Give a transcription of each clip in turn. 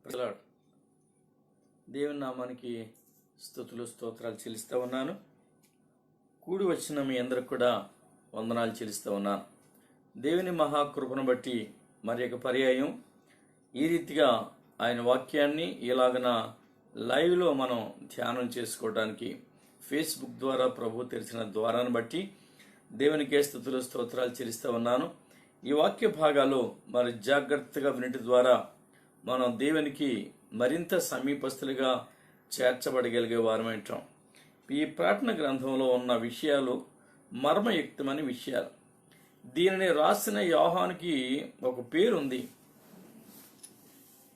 Praise దేవుని నామానికి స్తుతులు స్తోత్రాలు చెల్లిస్తూ ఉన్నాను. కూడి వచ్చిన మీ అందరికి కూడా వందనాలు చెల్లిస్తూ ఉన్నాను. దేవుని మహాకృపను బట్టి మరి ఒక పర్యాయం ఈ రీతిగా ఆయన వాక్యాన్ని ఇలాగన లైవ్లో మనం ధ్యానం చేసుకోవడానికి ఫేస్బుక్ ద్వారా ప్రభు తెరిచిన ద్వారాన్ని బట్టి దేవునికే స్తుతులు స్తోత్రాలు చెల్లిస్తూ ఉన్నాను. ఈ వాక్య భాగాలు మరి జాగ్రత్తగా వినటి ద్వారా మనం దేవునికి మరింత సమీపస్తులుగా చేర్చబడగలిగే వారమేంటాం. ఈ ప్రార్థన గ్రంథంలో ఉన్న విషయాలు మర్మయుక్తమైన విషయాలు. దీనిని రాసిన యోహానుకి ఒక పేరుంది,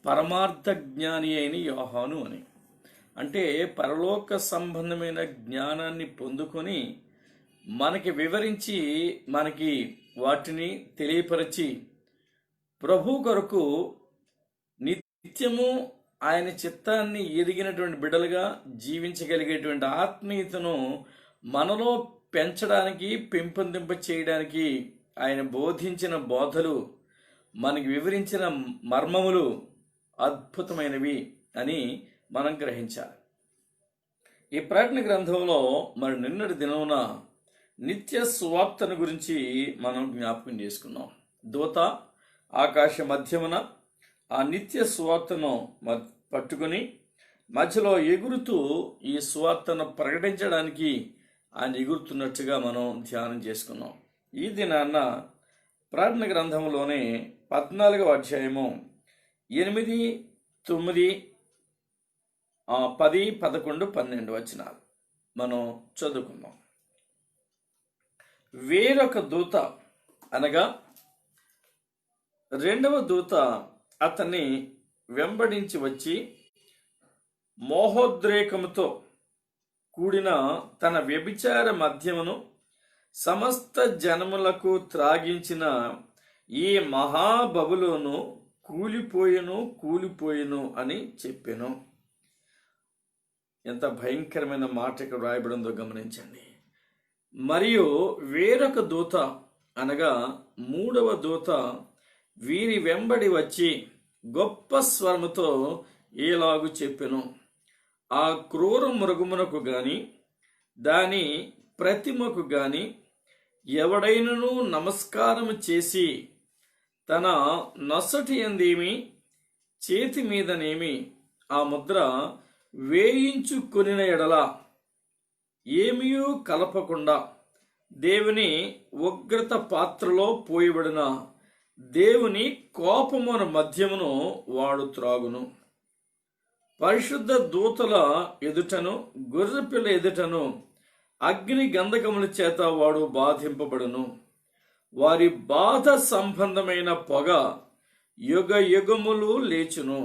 పరమార్థ జ్ఞాని అయిన యోహాను అని. అంటే పరలోక సంబంధమైన జ్ఞానాన్ని పొందుకొని మనకి వివరించి మనకి వాటిని తెలియపరిచి ప్రభు కొరకు నిత్యము ఆయన చిత్తాన్ని ఎరిగినటువంటి బిడ్డలుగా జీవించగలిగేటువంటి ఆత్మీయతను మనలో పెంచడానికి పెంపొందింప చేయడానికి ఆయన బోధించిన బోధలు, మనకి వివరించిన మర్మములు అద్భుతమైనవి అని మనం గ్రహించాలి. ఈ ప్రకటన గ్రంథంలో మరి నిన్నటి దినమున నిత్య సువార్తను గురించి మనం జ్ఞాపకం చేసుకున్నాం. దూత ఆకాశ మధ్యమున ఆ నిత్య సువార్తను పట్టుకుని మధ్యలో ఎగురుతూ ఈ సువార్తను ప్రకటించడానికి ఆయన ఎగురుతున్నట్టుగా మనం ధ్యానం చేసుకున్నాం. ఈ దినాన్న ప్రార్థన గ్రంథంలోనే 14వ అధ్యాయము 8, 9, 10, 11, 12 వచనాలు మనం చదువుకుందాం. వేరొక దూత అనగా రెండవ దూత అతన్ని వెంబడించి వచ్చి మోహోద్రేకముతో కూడిన తన వ్యభిచార మద్యమును సమస్త జనములకు త్రాగించిన ఈ మహాబబులోను కూలిపోయెను అని చెప్పెను. ఎంత భయంకరమైన మాట ఇక్కడ రాయబడిందో గమనించండి. మరియు వేరొక దూత అనగా మూడవ దూత వీరి వెంబడి వచ్చి గొప్ప స్వరముతో ఏలాగు చెప్పెను, ఆ క్రూర మృగమునకు గాని దాని ప్రతిమకు గాని ఎవడైనను నమస్కారము చేసి తన నొసటి యందేమి చేతి మీదనేమి ఆ ముద్ర వేయించుకొనిన ఎడల ఏమీయూ కలపకుండా దేవుని ఉగ్రత పాత్రలో పోయబడిన దేవుని కోపమున మద్యమును వాడు త్రాగును. పరిశుద్ధ దూతల ఎదుటను గొర్రెపిల్ల ఎదుటను అగ్ని గంధకముల చేత వాడు బాధింపబడును. వారి బాధ సంబంధమైన పొగ యుగ యుగములు లేచును.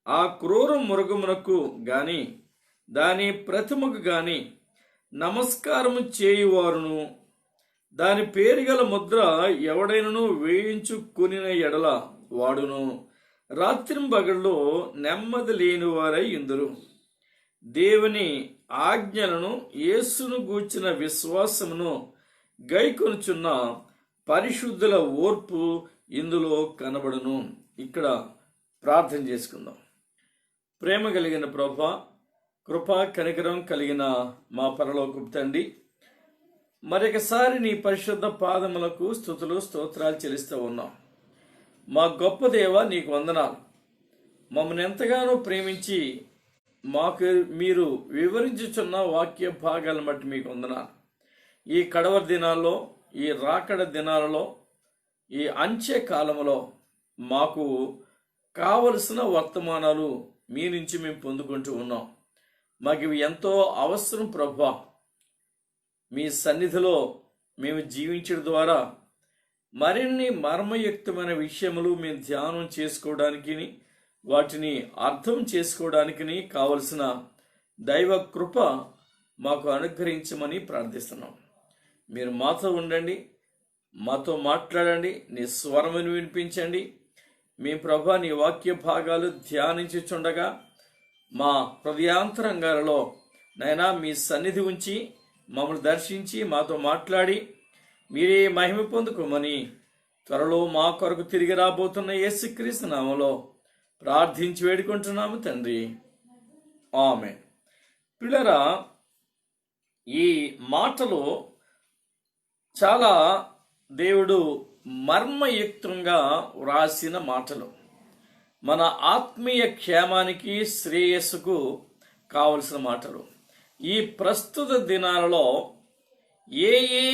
ఆ క్రూర మృగమునకు గాని దాని ప్రతిమకు గాని నమస్కారము చేయువారును దాని పేరు గల ముద్ర ఎవడైనను వేయించుకొనిన ఎడల వాడును రాత్రింబగళ్ళు నెమ్మది లేని వారై ఇందురు. దేవుని ఆజ్ఞలను యేసును గూర్చిన విశ్వాసమును గైకొనుచున్న పరిశుద్ధుల ఓర్పు ఇందులో కనబడును. ఇక్కడ ప్రార్థన చేసుకుందాం. ప్రేమ కలిగిన ప్రభా, కృపా కనికరం కలిగిన మా పరలోకపు తండ్రి, మరొకసారి నీ పరిశుద్ధ పాదములకు స్తుతులు స్తోత్రాలు చెల్లిస్తూ ఉన్నాం. మా గొప్ప దేవ, నీకు వందనాలు. మమ్మల్ని ఎంతగానో ప్రేమించి మాకు మీరు వివరించుచున్న వాక్య భాగాలను బట్టి మీకు వందనాలు. ఈ కడవరి దినాల్లో, ఈ రాకడ దినాలలో, ఈ అంచె కాలంలో మాకు కావలసిన వర్తమానాలు మీ నుంచి మేము పొందుకుంటూ ఉన్నాం. మాకు ఇవి ఎంతో అవసరం ప్రభా. మీ సన్నిధిలో మేము జీవించడం ద్వారా మరిన్ని మర్మయుక్తమైన విషయములు మేము ధ్యానం చేసుకోవడానికి, వాటిని అర్థం చేసుకోవడానికి కావలసిన దైవ కృప మాకు అనుగ్రహించమని ప్రార్థిస్తున్నాం. మీరు మాతో ఉండండి, మాతో మాట్లాడండి, నీ స్వరమును వినిపించండి. మీ ప్రభా నీ వాక్య భాగాలు ధ్యానించుచుండగా మా హృదయాంతరంగాలలో నైనా మీ సన్నిధి ఉంచి మమ్మల్ని దర్శించి మాతో మాట్లాడి మీరే మహిమ పొందుకోమని త్వరలో మా కొరకు తిరిగి రాబోతున్న యేసుక్రీస్తు నామములో ప్రార్థించి వేడుకుంటున్నాము తండ్రి, ఆమేన్. పిల్లరా, ఈ మాటలు చాలా దేవుడు మర్మయుక్తంగా వ్రాసిన మాటలు. మన ఆత్మీయ క్షేమానికి, శ్రేయస్సుకు కావలసిన మాటలు. ఈ ప్రస్తుత దినాలలో ఏ ఏ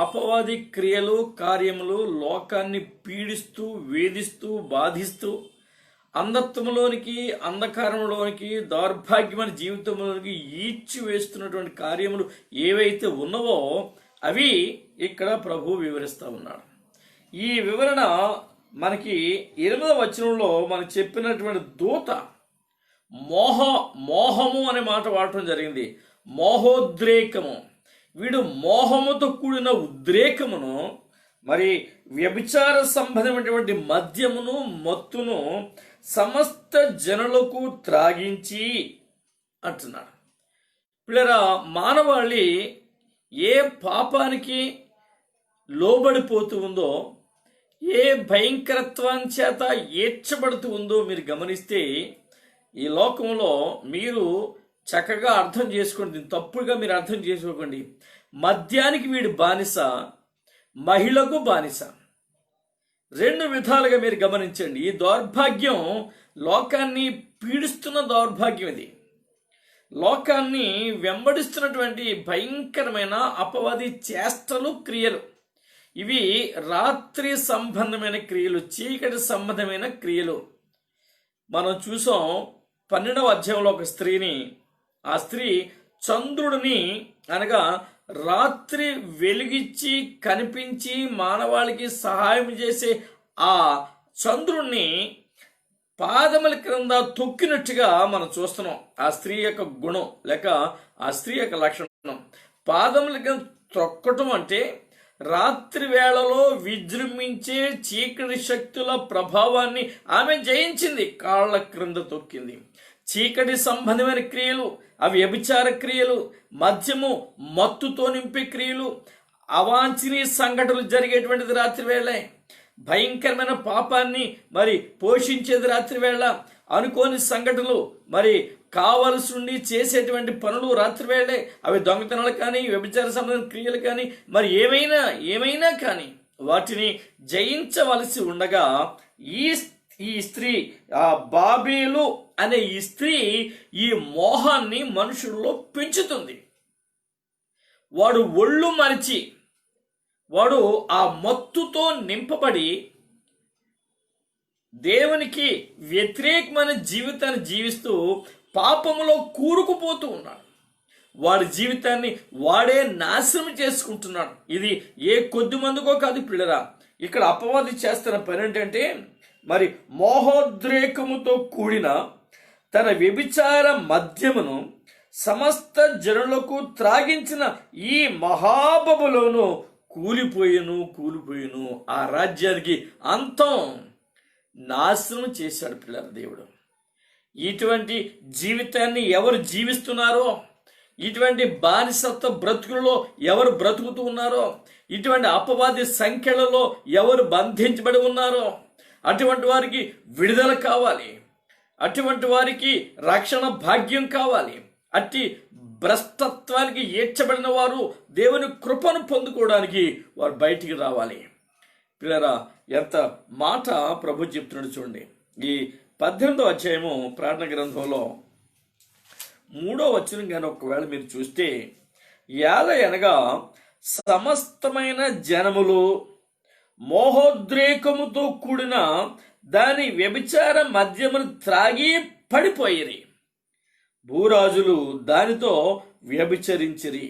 అపవాది క్రియలు, కార్యములు లోకాన్ని పీడిస్తూ, వేధిస్తూ, బాధిస్తూ, అంధత్వంలోనికి, అంధకారంలోనికి, దౌర్భాగ్యమైన జీవితంలోనికి ఈడ్చి వేస్తున్నటువంటి కార్యములు ఏవైతే ఉన్నవో అవి ఇక్కడ ప్రభు వివరిస్తూ ఉన్నాడు. ఈ వివరణ మనకి 8వ వచనంలో మనకు చెప్పినటువంటి దూత మోహము అనే మాట వాడటం జరిగింది. మోహోద్రేకము. వీడు మోహముతో కూడిన ఉద్రేకమును, మరి వ్యభిచార సంబంధమైనటువంటి మద్యమును, మత్తును సమస్త జనులకు త్రాగించి అంటున్నాడు. పిల్లరా, మానవాళి ఏ పాపానికి లోబడిపోతూ ఉందో, ఏ భయంకరత్వం చేత ఏడ్చబడుతూ ఉందో మీరు గమనిస్తే, ఈ లోకంలో మీరు చక్కగా అర్థం చేసుకోండి. దీన్ని తప్పుగా మీరు అర్థం చేసుకోకండి. మద్యానికి వీడి బానిస, మహిళకు బానిస. 2 విధాలుగా మీరు గమనించండి. ఈ దౌర్భాగ్యం లోకాన్ని పీడిస్తున్న దౌర్భాగ్యం. ఇది లోకాన్ని వెంబడిస్తున్నటువంటి భయంకరమైన అపవాది చేష్టలు, క్రియలు. ఇవి రాత్రి సంబంధమైన క్రియలు, చీకటి సంబంధమైన క్రియలు. మనం చూసాం 12వ అధ్యాయంలో ఒక స్త్రీని. ఆ స్త్రీ చంద్రుడిని, అనగా రాత్రి వెలిగించి కనిపించి మానవాళికి సహాయం చేసే ఆ చంద్రుణ్ణి పాదముల క్రింద తొక్కినట్టుగా మనం చూస్తున్నాం. ఆ స్త్రీ యొక్క గుణం లేక ఆ స్త్రీ యొక్క లక్షణం. పాదముల క్రింద తొక్కటం అంటే రాత్రి వేళలో విజృంభించే చీకటి శక్తుల ప్రభావాన్ని ఆమె జయించింది, కాళ్ళ క్రింద తొక్కింది. చీకటి సంబంధమైన క్రియలు, అవి వ్యభిచార క్రియలు, మద్యము, మత్తుతో నింపే క్రియలు, అవాంఛనీయ సంఘటనలు జరిగేటువంటిది రాత్రి వేళే. భయంకరమైన పాపాన్ని మరి పోషించేది రాత్రి వేళ. అనుకోని సంఘటనలు, మరి కావలసి ఉండి చేసేటువంటి పనులు రాత్రి వేళే. అవి దొంగతనాలు కానీ, వ్యభిచార సంబంధమైన క్రియలు కానీ, మరి ఏమైనా కానీ వాటిని జయించవలసి ఉండగా ఈ స్త్రీ, ఆ బాబేలు అనే ఈ స్త్రీ ఈ మోహాన్ని మనుషుల్లో పెంచుతుంది. వాడు ఒళ్ళు మరిచి, వాడు ఆ మత్తుతో నింపబడి దేవునికి వ్యతిరేకమైన జీవితాన్ని జీవిస్తూ పాపములో కూరుకుపోతూ ఉన్నాడు. వాడి జీవితాన్ని వాడే నాశనం చేసుకుంటున్నాడు. ఇది ఏ కొద్ది మందికో కాదు పిల్లరా. ఇక్కడ అపవాది చేస్తున్న పని ఏంటంటే, మరి మోహోద్రేకముతో కూడిన తన వ్యభిచార మద్యమును సమస్త జనులకు త్రాగించిన ఈ మహాబబులోను కూలిపోయిను. ఆ రాజ్యానికి అంతం, నాశనం చేశాడు పిల్లల దేవుడు. ఇటువంటి జీవితాన్ని ఎవరు జీవిస్తున్నారో, ఇటువంటి బానిసత్వ బ్రతుకులలో ఎవరు బ్రతుకుతూ ఉన్నారో, ఇటువంటి అపవాది సంఖ్యలలో ఎవరు బంధించబడి ఉన్నారో అటువంటి వారికి విడుదల కావాలి. అటువంటి వారికి రక్షణ భాగ్యం కావాలి. అట్టి భ్రష్టత్వానికి ఏడ్చబడిన వారు దేవుని కృపను పొందుకోవడానికి వారు బయటికి రావాలి. పిల్లరా, ఎంత మాట ప్రభు చెప్తున్నాడు చూడండి. ఈ 18వ అధ్యాయము ప్రార్థన గ్రంథంలో 3వ వచనం కానీ ఒకవేళ మీరు చూస్తే, అనగా సమస్తమైన జనములు మోహోద్రేకముతో కూడిన దాని వ్యభిచార మద్యమును త్రాగి పడిపోయిరి. భూరాజులు దానితో వ్యభిచరించిరి.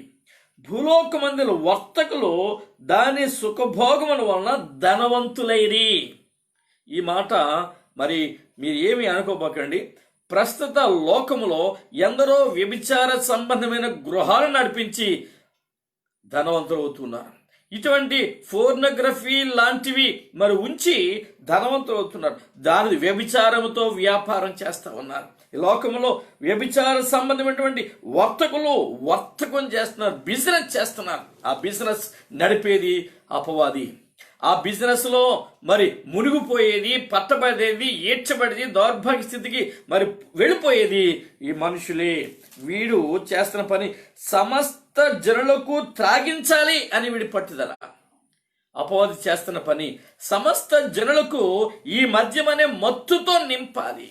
భూలోకమందుల వర్తకులు దాని సుఖభోగముల వలన ధనవంతులైరి. ఈ మాట మరి మీరు ఏమి అనుకోబోకండి. ప్రస్తుత లోకములో ఎందరో వ్యభిచార సంబంధమైన గృహాలు నడిపించి ధనవంతులు అవుతున్నారు. ఇటువంటి ఫోర్నోగ్రఫీ లాంటివి మరి ఉంచి ధనవంతులు అవుతున్నారు. దాని వ్యభిచారముతో వ్యాపారం చేస్తూ ఉన్నారు. ఈ లోకంలో వ్యభిచార సంబంధమైనటువంటి వర్తకం చేస్తున్నారు, బిజినెస్ చేస్తున్నారు. ఆ బిజినెస్ నడిపేది అపవాది. ఆ బిజినెస్లో మరి మునిగిపోయేది, పట్టబడేది, ఏడ్చబడేది, దౌర్భాగ్య స్థితికి మరి వెళ్ళిపోయేది ఈ మనుషులే. వీడు చేస్తున్న పని సమస్త జనులకు త్రాగించాలి అని వీడి పట్టుదల. అపవాది చేస్తున్న పని సమస్త జనులకు ఈ మద్యం అనే మత్తుతో నింపాలి.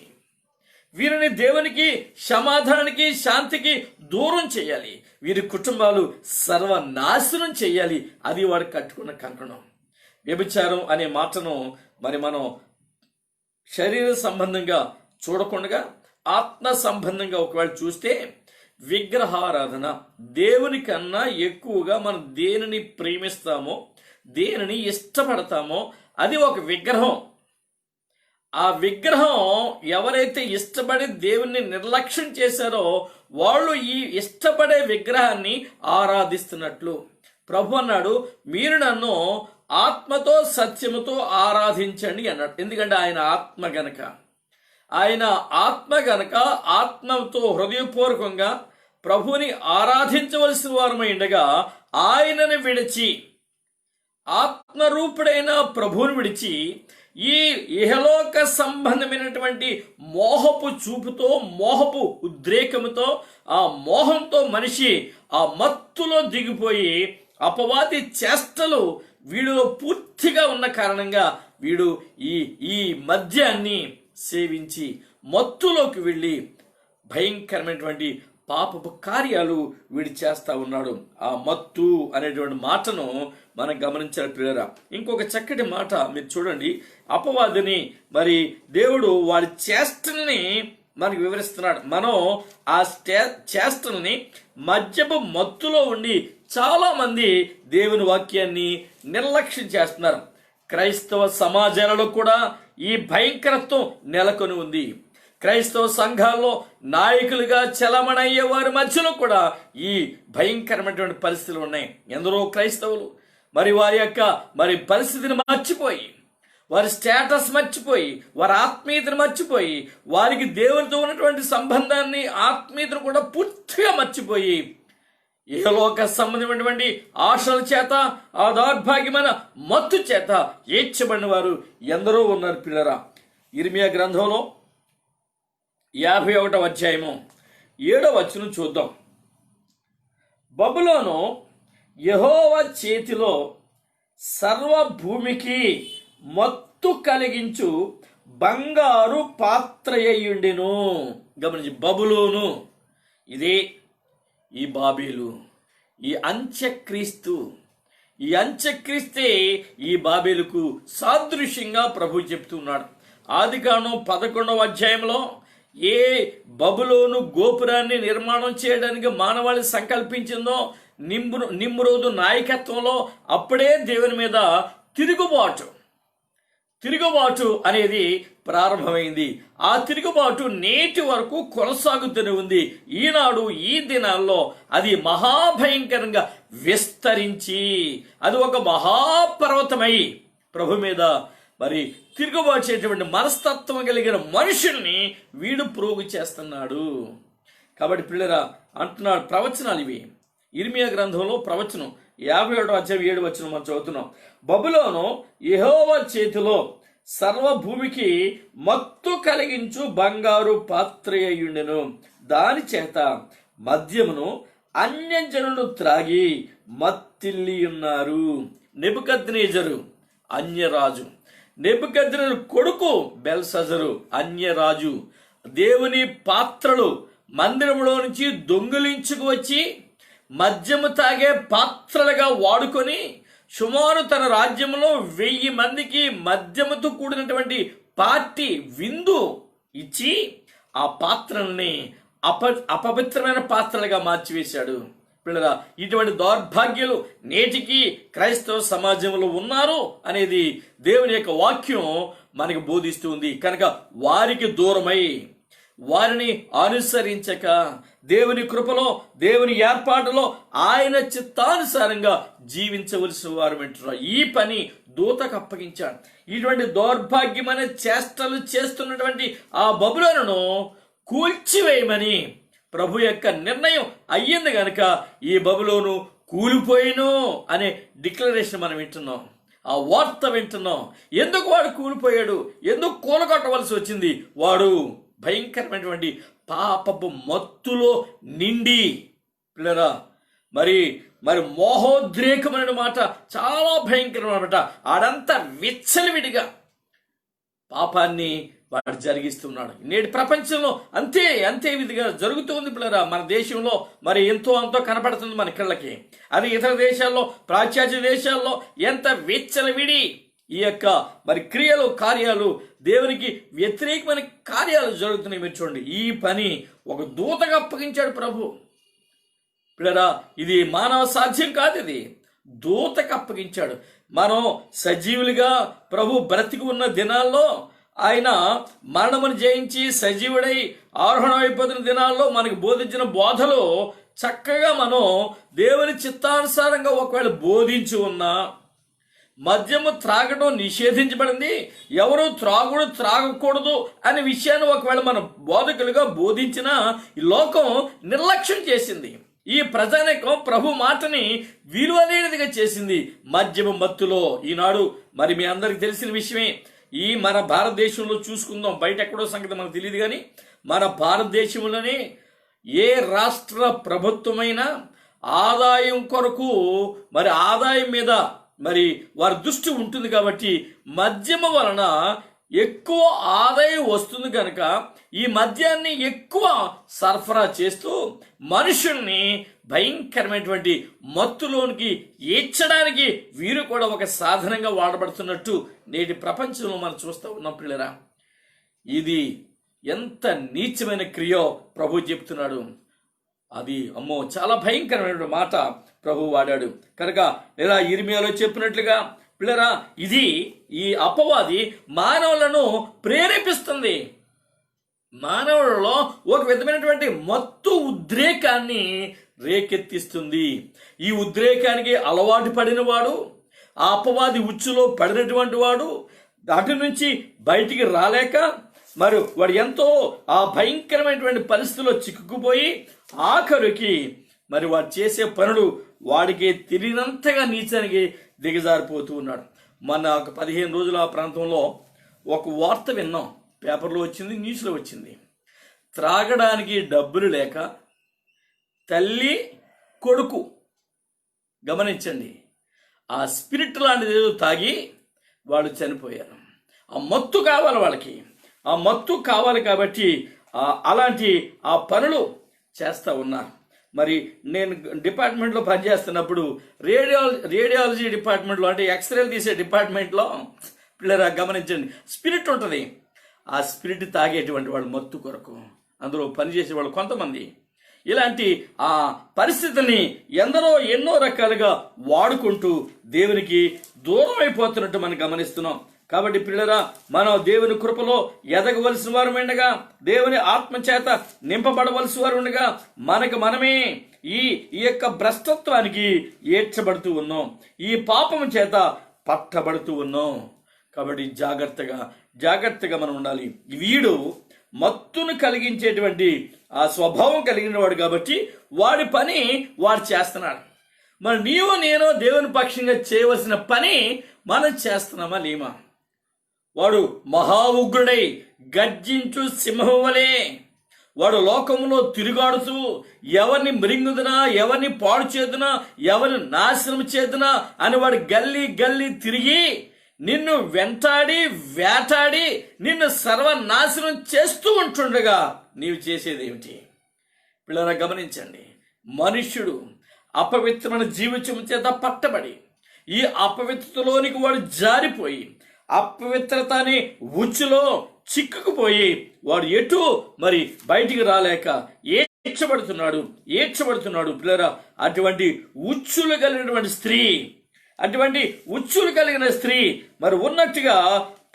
వీరిని దేవునికి, సమాధానానికి, శాంతికి దూరం చేయాలి. వీరి కుటుంబాలు సర్వనాశనం చేయాలి. అది వాడు కట్టుకున్న కంకణం. వ్యభిచారం అనే మాటను మరి మనం శరీర సంబంధంగా చూడకుండా ఆత్మ సంబంధంగా ఒకవేళ చూస్తే, విగ్రహారాధన, దేవుని కన్నా ఎక్కువగా మనం దేనిని ప్రేమిస్తామో, దేనిని ఇష్టపడతామో అది ఒక విగ్రహం. ఆ విగ్రహం ఎవరైతే ఇష్టపడి దేవుణ్ణి నిర్లక్ష్యం చేశారో వాళ్ళు ఈ ఇష్టపడే విగ్రహాన్ని ఆరాధిస్తున్నట్లు. ప్రభు అన్నాడు, మీరు నన్ను ఆత్మతో సత్యముతో ఆరాధించండి అన్నాడు. ఎందుకంటే ఆయన ఆత్మ గనక, ఆయన ఆత్మ గనక ఆత్మతో హృదయపూర్వకంగా ప్రభుని ఆరాధించవలసిన వారమై ఉండగా ఆయనను విడిచి, ఆత్మరూపుడైన ప్రభువుని విడిచి ఈ ఇహలోక సంబంధమైనటువంటి మోహపు చూపుతో, మోహపు ఉద్రేకముతో, ఆ మోహంతో మనిషి ఆ మత్తులో దిగిపోయి అపవాది చేష్టలు వీడిలో పూర్తిగా ఉన్న కారణంగా వీడు ఈ మద్యాన్ని సేవించి మత్తులోకి వెళ్ళి భయంకరమైనటువంటి పాపపు కార్యాలు వీడు చేస్తా ఉన్నాడు. ఆ మత్తు అనేటువంటి మాటను మనం గమనించాలి ప్రియులారా. ఇంకొక చక్కటి మాట మీరు చూడండి. అపవాదిని మరి దేవుడు వాడి చేష్టల్ని మనకు వివరిస్తున్నాడు. మనం ఆ చేష్టల్ని మద్యపు మత్తులో ఉండి చాలా మంది దేవుని వాక్యాన్ని నిర్లక్ష్యం చేస్తున్నారు. క్రైస్తవ సమాజాలలో కూడా ఈ భయంకరత్వం నెలకొని ఉంది. క్రైస్తవ సంఘాల్లో నాయకులుగా చలమణయ్యే వారి మధ్యలో కూడా ఈ భయంకరమైనటువంటి పరిస్థితులు ఉన్నాయి. ఎందరో క్రైస్తవులు మరి వారి యొక్క మరి పరిస్థితిని మర్చిపోయి, వారి స్టేటస్ మర్చిపోయి, వారి ఆత్మీయతను మర్చిపోయి, వారికి దేవునితో ఉన్నటువంటి సంబంధాన్ని, ఆత్మీయతను కూడా పూర్తిగా మర్చిపోయి ఇహలోక సంబంధమైనటువంటి ఆశల చేత, ఆ దౌర్భాగ్యమైన మత్తు చేత ఏడ్చబడిన వారు ఎందరో ఉన్నారు పిల్లరా. ఇర్మియా గ్రంథంలో 51వ అధ్యాయము 7వ వచనం చూద్దాం. బబులోను యెహోవా చేతిలో సర్వభూమికి మత్తు కలిగించు బంగారు పాత్రయ్యుండెను. గమనించి, బబులోను ఇదే ఈ బాబేలు, ఈ అంత్యక్రీస్తు. ఈ అంత్యక్రీస్తే ఈ బాబేలుకు సాదృశ్యంగా ప్రభు చెప్తున్నాడు. ఆదికాండం 11వ అధ్యాయంలో ఏ బబులోను గోపురాన్ని నిర్మాణం చేయడానికి మానవాళి సంకల్పించిందో, నిమ్రోదు నాయకత్వంలో అప్పుడే దేవుని మీద తిరుగుబాటు అనేది ప్రారంభమైంది. ఆ తిరుగుబాటు నేటి వరకు కొనసాగుతూనే ఉంది. ఈనాడు ఈ దినాల్లో అది మహాభయంకరంగా విస్తరించి అది ఒక మహాపర్వతమై ప్రభు మీద మరి తిరుగుబాటు చేసేటువంటి మనస్తత్వం కలిగిన మనుషుల్ని వీడు ప్రోగు చేస్తున్నాడు. కాబట్టి పిల్లరా అంటున్నాడు, ప్రవచనాలు ఇవి. ఇర్మియా గ్రంథంలో ప్రవచనం 51వ అధ్యాయం 7వ వచనం మనం చదువుతున్నాం. బబులోను యెహోవా చేతిలో సర్వభూమికి మత్తు కలిగించు బంగారు పాత్రయ్యుండెను. దాని చేత మద్యమును అన్యజనులు త్రాగి మత్తిల్లి ఉన్నారు. నెబుకద్నెజరు అన్యరాజు, నెబుకద్నెజరు కొడుకు బెల్షజరు అన్యరాజు దేవుని పాత్రలు మందిరంలో నుంచి దొంగిలించుకు వచ్చి మద్యము తాగే పాత్రలుగా వాడుకొని సుమారు తన రాజ్యంలో 1000 మందికి మద్యముతో కూడినటువంటి పార్టీ విందు ఇచ్చి ఆ పాత్రల్ని అపవిత్రమైన పాత్రలుగా మార్చివేశాడు. పిల్లరా, ఇటువంటి దౌర్భాగ్యులు నేటికి క్రైస్తవ సమాజంలో ఉన్నారు అనేది దేవుని యొక్క వాక్యం మనకు బోధిస్తుంది. కనుక వారికి దూరమై, వారిని అనుసరించక, దేవుని కృపలో, దేవుని ఏర్పాటులో ఆయన చిత్తానుసారంగా జీవించవలసిన వారు వింటున్నారు. ఈ పని దూతకు అప్పగించాడు. ఇటువంటి దౌర్భాగ్యమైన చేష్టలు చేస్తున్నటువంటి ఆ బబులోనును కూల్చివేయమని ప్రభు యొక్క నిర్ణయం అయ్యింది గనుక ఈ బబులోను కూలిపోయిను అనే డిక్లరేషన్ మనం వింటున్నాం. ఆ వార్త వింటున్నాం. ఎందుకు వాడు కూలిపోయాడు, ఎందుకు కూలగొట్టవలసి వచ్చింది? వాడు భయంకరమైనటువంటి పాపపు మత్తులో నిండి, పిల్లరా, మరి మోహోద్రేకమైన మాట చాలా భయంకరమైన. ఆడంతా విచ్చలవిడిగా పాపాన్ని వాడు జరిగిస్తున్నాడు. నేటి ప్రపంచంలో అంతే విధిగా జరుగుతుంది పిల్లరా. మన దేశంలో మరి ఎంతో అంతో కనపడుతుంది మన కళ్ళకి. అది ఇతర దేశాల్లో, పాశ్చాత్య దేశాల్లో ఎంత విచ్చలవిడి ఈ యొక్క మరి క్రియలు, కార్యాలు, దేవునికి వ్యతిరేకమైన కార్యాలు జరుగుతున్నాయి. మీరు చూడండి, ఈ పని ఒక దూతగా అప్పగించాడు ప్రభు. పిల్లరా, ఇది మానవ సాధ్యం కాదు, ఇది దూతకు అప్పగించాడు. మనం సజీవులుగా ప్రభు బ్రతికి ఉన్న దినాల్లో, ఆయన మరణమును జయించి సజీవుడై ఆరోహణమైపోతున్న దినాల్లో మనకు బోధించిన బోధలో చక్కగా మనం దేవుని చిత్తానుసారంగా ఒకవేళ బోధించి ఉన్నా, మద్యము త్రాగడం నిషేధించబడింది, ఎవరు త్రాగకూడదు అనే విషయాన్ని ఒకవేళ మన బోధకులుగా బోధించినా ఈ లోకం నిర్లక్ష్యం చేసింది. ఈ ప్రజానికం ప్రభు మాటని విలువలేనిదిగా చేసింది. మద్యము మత్తులో ఈనాడు మరి మీ అందరికి తెలిసిన విషయమే. ఈ మన భారతదేశంలో చూసుకుందాం, బయట ఎక్కడో సంగతి మనకు తెలియదు, కానీ మన భారతదేశంలోనే ఏ రాష్ట్ర ప్రభుత్వమైనా ఆదాయం కొరకు మరి ఆదాయం మీద మరి వారి దృష్టి ఉంటుంది. కాబట్టి మద్యము వలన ఎక్కువ ఆదాయం వస్తుంది కనుక ఈ మద్యాన్ని ఎక్కువ సరఫరా చేస్తూ మనుషుల్ని భయంకరమైనటువంటి మత్తులోనికి ఈడ్చడానికి వీరు కూడా ఒక సాధనంగా వాడబడుతున్నట్టు నేటి ప్రపంచంలో మనం చూస్తూ ఉన్నాం పిల్లరా. ఇది ఎంత నీచమైన క్రియో ప్రభు చెప్తున్నాడు. అది అమ్మో చాలా భయంకరమైన మాట ప్రభు వాడాడు. కనుక ఇలా ఇర్మియాలో చెప్పినట్లుగా పిల్లరా, ఇది ఈ అపవాది మానవులను ప్రేరేపిస్తుంది. మానవులలో ఒక విధమైనటువంటి మత్తు ఉద్రేకాన్ని రేకెత్తిస్తుంది. ఈ ఉద్రేకానికి అలవాటు పడినవాడు, ఆ అపవాది ఉచ్చులో పడినటువంటి వాడు అటు నుంచి బయటికి రాలేక మరి వాడు ఎంతో ఆ భయంకరమైనటువంటి పరిస్థితిలో చిక్కుకుపోయి ఆఖరికి మరి వాడు చేసే పనులు వాడికి తెలియనంతగా నీచానికి దిగజారిపోతూ ఉన్నాడు. మన ఒక 15 రోజుల ఆ ప్రాంతంలో ఒక వార్త విన్నాం, పేపర్లో వచ్చింది, న్యూస్లో వచ్చింది. త్రాగడానికి డబ్బులు లేక తల్లి కొడుకు, గమనించండి, ఆ స్పిరిట్ లాంటిది ఏదో తాగి వాళ్ళు చనిపోయారు. ఆ మత్తు కావాలి వాళ్ళకి, ఆ మత్తు కావాలి కాబట్టి అలాంటి ఆ పనులు చేస్తూ ఉన్నారు. మరి నేను డిపార్ట్మెంట్లో పనిచేస్తున్నప్పుడు రేడియాలజీ డిపార్ట్మెంట్లో, అంటే ఎక్స్రేలు తీసే డిపార్ట్మెంట్లో పిల్లరా గమనించండి, స్పిరిట్ ఉంటుంది. ఆ స్పిరిట్ తాగేటువంటి వాళ్ళు మత్తు కొరకు అందులో పనిచేసే వాళ్ళు కొంతమంది ఇలాంటి ఆ పరిస్థితుల్ని ఎన్నో రకాలుగా వాడుకుంటూ దేవునికి దూరం అయిపోతున్నట్టు మనం గమనిస్తున్నాం. కాబట్టి పిల్లరా, మనం దేవుని కృపలో ఎదగవలసిన వారు ఉండగా, దేవుని ఆత్మచేత నింపబడవలసిన వారు ఉండగా, మనమే ఈ యొక్క భ్రష్టత్వానికి ఏడ్చబడుతూ ఉన్నాం, ఈ పాపము చేత పట్టబడుతూ ఉన్నాం. కాబట్టి జాగ్రత్తగా మనం ఉండాలి. వీడు మత్తును కలిగించేటువంటి ఆ స్వభావం కలిగిన వాడు కాబట్టి వాడి పని వాడు చేస్తున్నాడు. మరి నేను దేవుని పక్షంగా చేయవలసిన పని మనం చేస్తున్నామా లేమా? వాడు మహా ఉగ్రుడై గర్జించు సింహం వలె వాడు లోకంలో తిరుగాడుతూ ఎవరిని మృంగుదునా, ఎవరిని పాడు చేదునా, ఎవరిని నాశనం చేదునా అని వాడు గల్లీ తిరిగి నిన్ను వెంటాడి వేటాడి నిన్ను సర్వనాశనం చేస్తూ ఉంటుండగా నీవు చేసేదేమిటి? పిల్లరా గమనించండి, మనుష్యుడు అపవిత్రమైన జీవితం చేత పట్టబడి ఈ అపవిత్రతలోనికి వాడు జారిపోయి అపవిత్రత అనే ఉచ్చులో చిక్కుకుపోయి వాడు ఎటు మరి బయటికి రాలేక ఏడ్చబడుతున్నాడు. పిల్లరా, అటువంటి ఉచ్చులు కలిగిన స్త్రీ మరి ఉన్నట్టుగా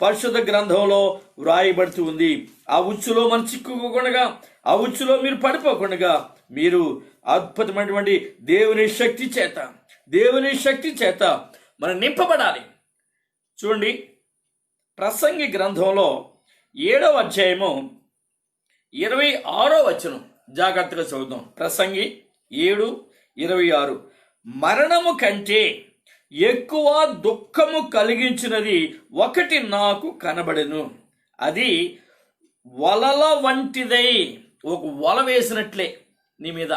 పరిశుద్ధ గ్రంథంలో వ్రాయబడుతూ ఉంది. ఆ ఉచ్చులో మనం చిక్కుకోకుండా, ఆ ఉచ్చులో మీరు పడిపోకుండా మీరు అద్భుతమైనటువంటి దేవుని శక్తి చేత మనం నింపబడాలి. చూడండి, ప్రసంగి గ్రంథంలో 7వ అధ్యాయము 26వ వచనం జాగ్రత్తగా చదువుదాం. ప్రసంగి 7:26, మరణము కంటే ఎక్కువ దుఃఖము కలిగించినది ఒకటి నాకు కనబడెను. అది వలల వంటిదై, ఒక వల వేసినట్లే నీ మీద,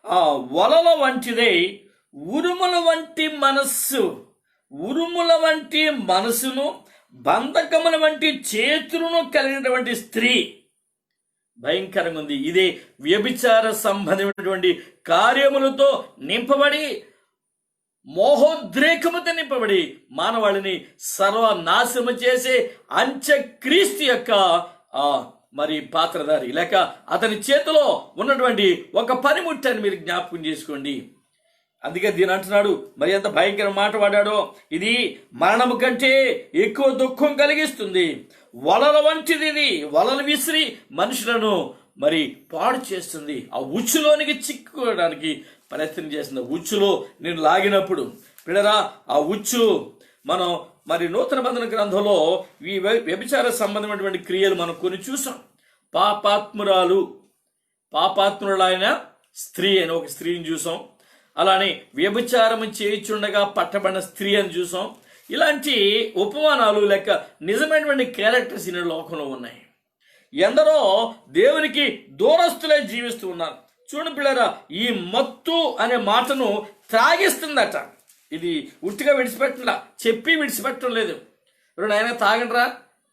ఆ వలల వంటిదై ఉరుముల వంటి మనస్సును బంధకముల వంటి చేతులను కలిగినటువంటి స్త్రీ. భయంకరంగా ఉంది. ఇదే వ్యభిచార సంబంధమైనటువంటి కార్యములతో నింపబడి, మోహోద్రేకముతో నింపబడి మానవాళిని సర్వనాశనము చేసే అంత్యక్రీస్తు యొక్క మరి పాత్రధారి, లేక అతని చేతిలో ఉన్నటువంటి ఒక పనిముట్టని మీరు జ్ఞాపకం చేసుకోండి. అందుకే దీని అంటున్నాడు, మరి ఎంత భయంకర మాట వాడాడో, ఇది మరణము కంటే ఎక్కువ దుఃఖం కలిగిస్తుంది. వలల వంటిది ఇది. వలలు విసిరి మనుషులను మరి పాడు చేస్తుంది. ఆ ఉచ్చులోనికి చిక్కుకోవడానికి ప్రయత్నం చేస్తుంది. ఉచ్చులో నేను లాగినప్పుడు పిల్లరా, ఆ ఉచ్చు మనం మరి నూతన బంధన గ్రంథంలో ఈ వ్యభిచార సంబంధమైనటువంటి క్రియలు మనం కొన్ని చూసాం. పాపాత్మురాలైన స్త్రీ అని ఒక స్త్రీని చూసాం. అలానే వ్యభిచారం చేయుచుండగా పట్టబడిన స్త్రీ అని చూసాం. ఇలాంటి ఉపమానాలు లేక నిజమైనటువంటి క్యారెక్టర్స్ ఈ లోకంలో ఉన్నాయి. ఎందరో దేవునికి దూరస్తులై జీవిస్తూ ఉన్నారు. చూడండి పిల్లరా, ఈ మత్తు అనే మాటను త్రాగిస్తుందట. ఇది ఉట్టిగా విడిచిపెట్టలా, చెప్పి విడిచిపెట్టడం లేదు. ఆయన తాగండ్రా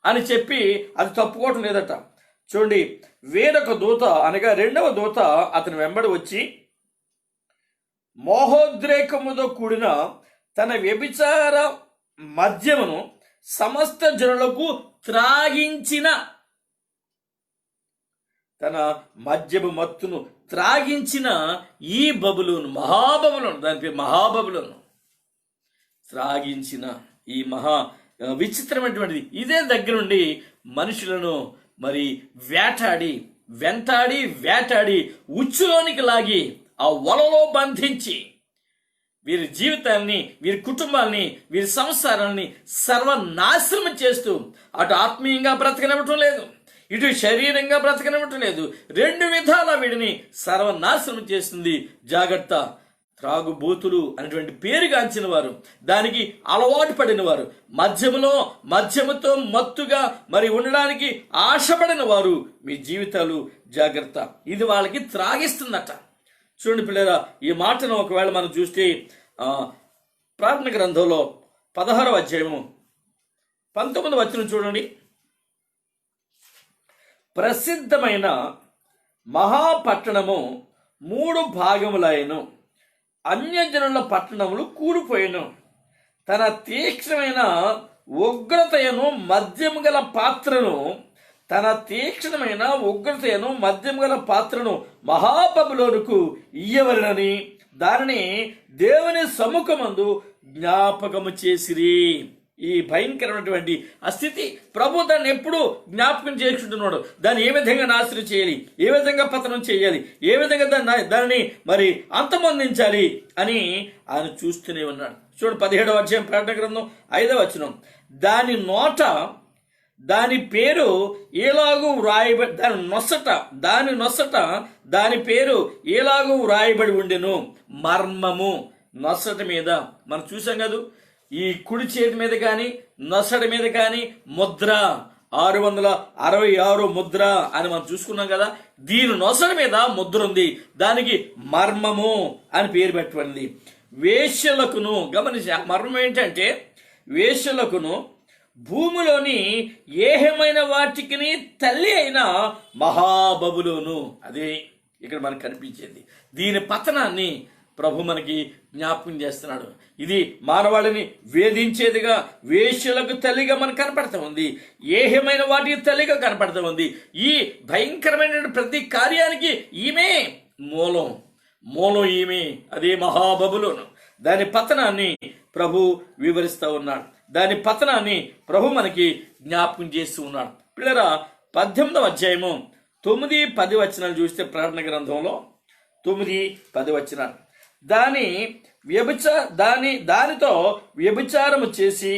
అని చెప్పి అది తప్పుకోవటం లేదట. చూడండి, వేరొక దూత అనగా రెండవ దూత అతని వెంబడి వచ్చి మోహోద్రేకముతో కూడిన తన వ్యభిచార మద్యమును సమస్త జనులకు త్రాగించిన, తన మద్యము మత్తును త్రాగించిన ఈ బబులోను, మహాబబులోను, దాని పేరు మహాబబులోను, త్రాగించిన ఈ మహా విచిత్రమైనటువంటిది. ఇదే దగ్గరుండి మనుషులను మరి వేటాడి ఉచ్చులోనికి లాగి ఆ వలలో బంధించి వీరి జీవితాన్ని, వీరి కుటుంబాన్ని, వీరి సంసారాన్ని సర్వనాశనం చేస్తూ అటు ఆత్మీయంగా బ్రతకనివ్వటం లేదు, ఇటు శరీరంగా బ్రతకనివ్వటం లేదు. రెండు విధాల వీడిని సర్వనాశనం చేస్తుంది. జాగ్రత్త. త్రాగుబోతులు అనేటువంటి పేరుగాంచిన వారు, దానికి అలవాటు పడిన వారు, మద్యముతో మత్తుగా మరి ఉండడానికి ఆశపడిన వారు, మీ జీవితాలు జాగ్రత్త. ఇది వాళ్ళకి త్రాగిస్తుందట. చూడండి పిల్లరా, ఈ మాటను ఒకవేళ మనం చూస్తే ప్రార్థన గ్రంథంలో 16వ అధ్యాయము 19వ వచనం చూడండి. ప్రసిద్ధమైన మహాపట్టణము 3 భాగములైన అన్యజనుల పట్టణములు కూలిపోయెను. తన తీక్ష్ణమైన ఉగ్రతయను మద్యము గల పాత్రను మహాబబులోనుకు ఇయ్యవలెనని దానిని దేవుని సముఖమందు జ్ఞాపకము చేసిరి. ఈ భయంకరమైనటువంటి ఆ స్థితి ప్రభు దాన్ని ఎప్పుడు జ్ఞాపకం చేసుకుంటున్నాడు. దాన్ని ఏ విధంగా నాశనం చేయాలి, ఏ విధంగా పతనం చేయాలి, ఏ విధంగా దానిని మరి అంతమొందించాలి అని ఆయన చూస్తూనే ఉన్నాడు. చూడండి, 17వ అధ్యాయం ప్రకటన గ్రంథం 5వ వచనం. దాని నోట దాని పేరు ఎలాగూ వ్రాయబడి, దాని నొసట దాని పేరు ఎలాగూ వ్రాయబడి ఉండెను. మర్మము నొసట మీద మనం చూసాం కదా, ఈ కుడి చేతి మీద కానీ నొసటి మీద కానీ ముద్ర 666 ముద్ర అని మనం చూసుకున్నాం కదా. దీని నొసటి మీద ముద్ర ఉంది, దానికి మర్మము అని పేరు పెట్టబడింది. వేశ్యలకును, గమనించి మర్మం ఏంటంటే వేశ్యలకును భూమిలోని ఏహమైన వాటికి తల్లి అయిన మహాబబులోను, అదే ఇక్కడ మనకు కనిపించేది. దీని పతనాన్ని ప్రభు మనకి జ్ఞాపకం చేస్తున్నాడు. ఇది మానవాళిని వేధించేదిగా, వేశ్యలకు తల్లిగా మనకు కనపడతా ఉంది, ఏహమైన వాటికి తల్లిగా కనపడతా ఉంది. ఈ భయంకరమైన ప్రతి కార్యానికి ఈమె మూలం ఈమె, అదే మహాబబులోను. దాని పతనాన్ని ప్రభు వివరిస్తూ ఉన్నాడు. దాని పతనాన్ని ప్రభు మనకి జ్ఞాపకం చేస్తూ ఉన్నాడు. పిల్లరా, 18వ అధ్యాయము 9-10 వచనాలు చూస్తే ప్రార్థన గ్రంథంలో 9-10 వచనాలు. దానితో వ్యభిచారము చేసి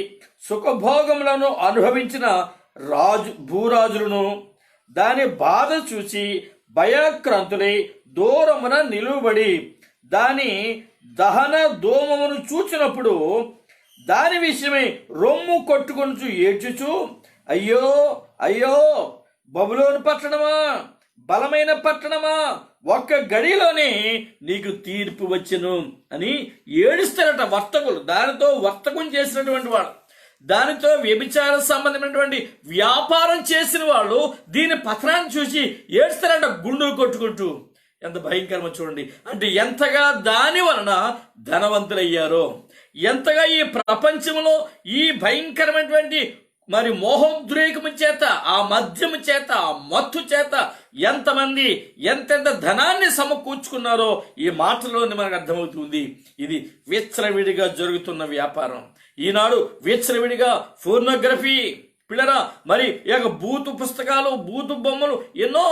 సుఖభోగములను అనుభవించిన భూరాజులను దాని బాధ చూసి భయాక్రాంతులై దూరమున నిలువబడి దాని దహన ధూమమును చూచినప్పుడు దాని విషయమై రొమ్ము కొట్టుకొనుచు ఏడ్చుచు, అయ్యో అయ్యో బబులోను పట్టణమా, బలమైన పట్టణమా, ఒక్క గడిలోనే నీకు తీర్పు వచ్చెను అని ఏడుస్తారట వర్తకులు. దానితో వర్తకం చేసినటువంటి వాళ్ళు, దానితో వ్యభిచార సంబంధమైనటువంటి వ్యాపారం చేసిన వాళ్ళు దీని పతనాన్ని చూసి ఏడుస్తారట గుండెలు కొట్టుకుంటూ. ఎంత భయంకరమో చూడండి. అంటే ఎంతగా దాని వలన ధనవంతులయ్యారో, ఎంతగా ఈ ప్రపంచంలో ఈ భయంకరమైనటువంటి మరి మోహోద్రేకము చేత, ఆ మద్యము చేత, ఆ మత్తు చేత ఎంతమంది ఎంతెంత ధనాన్ని సమకూర్చుకున్నారో ఈ మాటలోని మనకు అర్థమవుతుంది. ఇది విచ్చలవిడిగా జరుగుతున్న వ్యాపారం. ఈనాడు విచ్చలవిడిగా ఫోర్నోగ్రఫీ పిల్లరా, మరి బూతు పుస్తకాలు, బూతు బొమ్మలు ఎన్నో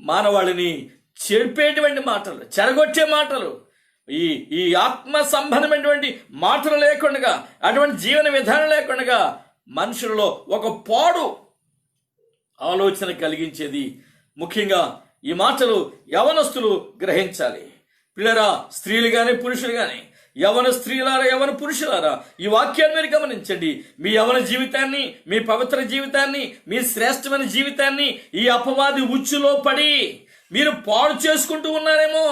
మానవాళిని చెడిపేటువంటి మాటలు, చెరగొట్టే మాటలు, ఈ ఆత్మ సంబంధమైనటువంటి మాటలు లేకుండా, అటువంటి జీవన విధానం లేకుండా మనుషులలో ఒక పాడు ఆలోచన కలిగించేది. ముఖ్యంగా ఈ మాటలు యవనస్తులు గ్రహించాలి. పిల్లరా, స్త్రీలు కానీ పురుషులు కానీ, యవన స్త్రీలారా, యవన పురుషులారా, ఈ వాక్యాన్ని మీరు గమనించండి. మీ యవన జీవితాన్ని, మీ పవిత్ర జీవితాన్ని, మీ శ్రేష్టమైన జీవితాన్ని ఈ అపవాది ఉచ్చులో పడి మీరు పాడు చేసుకుంటూ ఉన్నారేమో.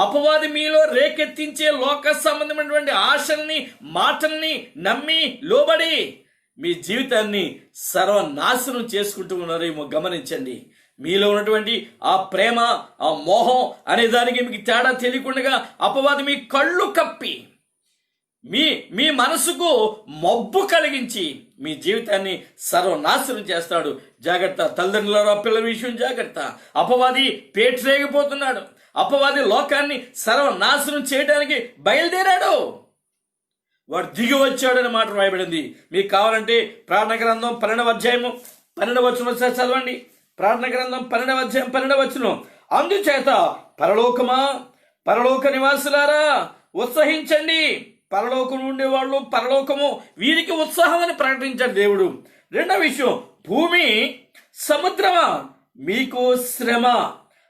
అపవాది మీలో రేకెత్తించే లోక సంబంధమైనటువంటి ఆశల్ని, మాటల్ని నమ్మి లోబడి మీ జీవితాన్ని సర్వనాశనం చేసుకుంటూ ఉన్నారేమో గమనించండి. మీలో ఉన్నటువంటి ఆ ప్రేమ, ఆ మోహం అనే దానికి మీకు తేడా తెలియకుండా అపవాది మీ కళ్ళు కప్పి మీ మనసుకు మబ్బు కలిగించి మీ జీవితాన్ని సర్వనాశనం చేస్తాడు. జాగ్రత్త తల్లిదండ్రుల పిల్లల విషయం జాగ్రత్త. అపవాది పేటరేగిపోతున్నాడు. అపవాది లోకాన్ని సర్వనాశనం చేయడానికి బయలుదేరాడు. వాడు దిగి వచ్చాడని మాట రాయబడింది. మీకు కావాలంటే ప్రార్థన గ్రంథం 12వ అధ్యాయము 12వ వచనం చదవండి. ప్రార్థన గ్రంథం 12వ అధ్యాయం 12వ వచనం, అందుచేత పరలోకమా, పరలోక నివాసులారా ఉత్సహించండి. పరలోకం ఉండేవాళ్ళు, పరలోకము వీరికి ఉత్సాహం అని ప్రకటించాడు దేవుడు. రెండవ విషయం, భూమి సముద్రమా మీకు శ్రమ.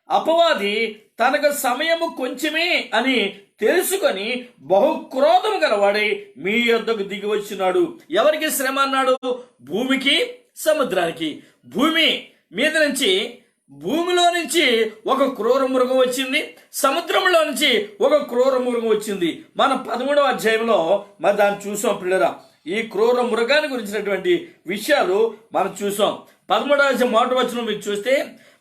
అపవాది తనకు సమయము కొంచెమే అని తెలుసుకొని బహుక్రోధము గలవాడై మీ యొద్దకు దిగి వచ్చినాడు. ఎవరికి శ్రమ అన్నాడు? భూమికి, సముద్రానికి. భూమి మీద నుంచి, భూమిలో నుంచి ఒక క్రూర మృగం వచ్చింది, సముద్రంలో నుంచి ఒక క్రూర మృగం వచ్చింది. మనం 13వ అధ్యాయంలో మరి దాన్ని చూసాం పిల్లరా. ఈ క్రూర మృగాన్ని గురించినటువంటి విషయాలు మనం చూసాం. 13వ అధ్యాయం 1వ వచనం మీరు చూస్తే,